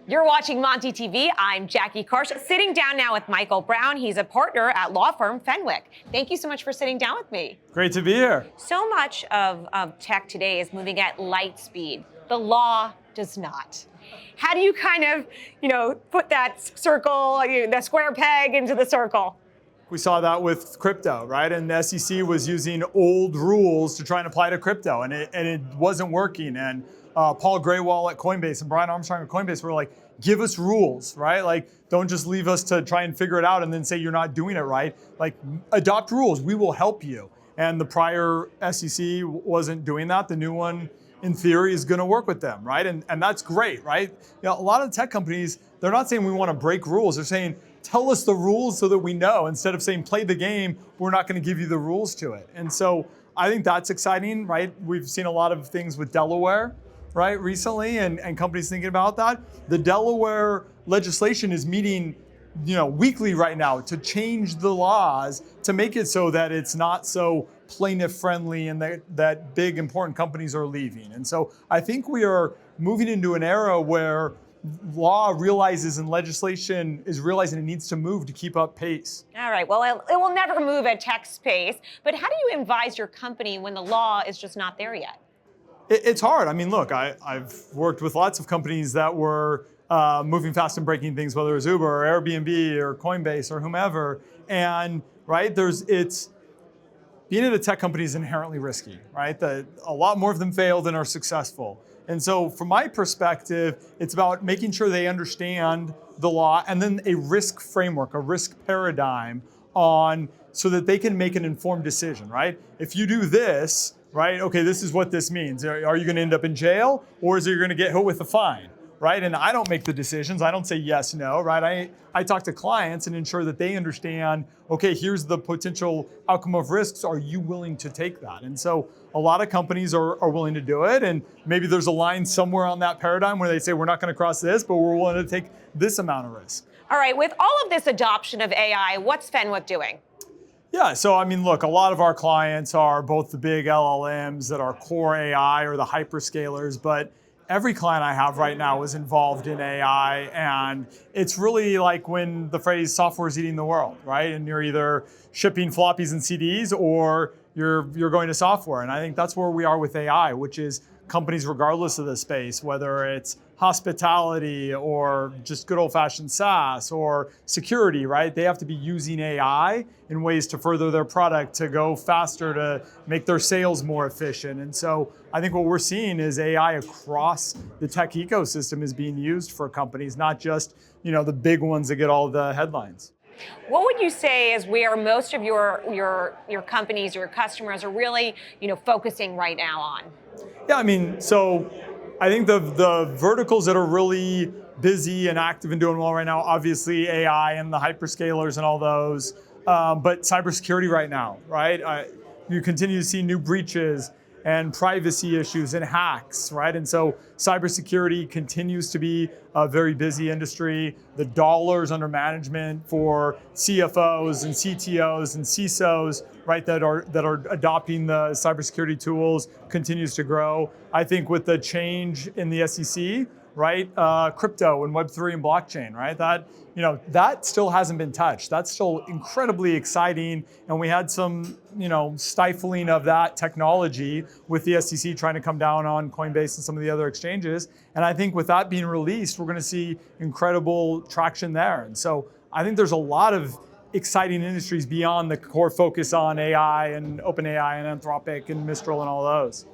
You're watching Monty TV. I'm Jackie Karsh, sitting down now with Michael Brown. He's a partner at law firm Fenwick. Thank you so much for sitting down with me. Great to be here. So much of tech today is moving at light speed. The law does not. How do you kind of, put that circle, the square peg into the circle? We saw that with crypto, right? And the SEC was using old rules to try and apply to crypto, and it wasn't working. And Paul Graywall at Coinbase and Brian Armstrong at Coinbase were like, give us rules, right? Like, don't just leave us to try and figure it out and then say you're not doing it right. Like, adopt rules, we will help you. And the prior SEC wasn't doing that. The new one, in theory, is gonna work with them, right? And that's great, right? A lot of the tech companies, they're not saying we wanna break rules. They're saying, tell us the rules so that we know. Instead of saying, play the game, we're not gonna give you the rules to it. And so I think that's exciting, right? We've seen a lot of things with Delaware, right, recently, and companies thinking about that. The Delaware legislation is meeting, weekly right now to change the laws to make it so that it's not so plaintiff friendly and that big important companies are leaving. And so I think we are moving into an era where law realizes and legislation is realizing it needs to move to keep up pace. All right, well, it will never move at tech pace, but how do you advise your company when the law is just not there yet? It's hard. I mean, look, I've worked with lots of companies that were moving fast and breaking things, whether it was Uber or Airbnb or Coinbase or whomever. And right, being at a tech company is inherently risky, right? A lot more of them fail than are successful. And so from my perspective, it's about making sure they understand the law and then a risk framework, a risk paradigm so that they can make an informed decision, right? If you do this, right, okay, this is what this means. Are you gonna end up in jail or is it you're gonna get hit with a fine, right? And I don't make the decisions. I don't say yes, no, right? I talk to clients and ensure that they understand, okay, here's the potential outcome of risks. Are you willing to take that? And so a lot of companies are willing to do it. And maybe there's a line somewhere on that paradigm where they say, we're not gonna cross this, but we're willing to take this amount of risk. All right, with all of this adoption of AI, what's Fenwick doing? Yeah, so I mean, look, a lot of our clients are both the big LLMs that are core AI or the hyperscalers, but every client I have right now is involved in AI, and it's really like when the phrase software is eating the world, right? And you're either shipping floppies and CDs or you're going to software. And I think that's where we are with AI, which is companies regardless of the space, whether it's hospitality or just good old-fashioned SaaS or security, right? They have to be using AI in ways to further their product, to go faster, to make their sales more efficient. And so I think what we're seeing is AI across the tech ecosystem is being used for companies, not just the big ones that get all the headlines. What would you say is where most of your companies, your customers are really focusing right now on? Yeah, I mean, so I think the verticals that are really busy and active and doing well right now, obviously AI and the hyperscalers and all those, but cybersecurity right now, right? You continue to see new breaches and privacy issues and hacks, right? And so cybersecurity continues to be a very busy industry. The dollars under management for CFOs and CTOs and CISOs, right, that are adopting the cybersecurity tools continues to grow. I think with the change in the SEC, right, crypto and Web3 and blockchain, right, that still hasn't been touched. That's still incredibly exciting, and we had some stifling of that technology with the SEC trying to come down on Coinbase and some of the other exchanges. And I think with that being released, we're going to see incredible traction there. And so I think there's a lot of exciting industries beyond the core focus on AI and OpenAI and Anthropic and Mistral and all those.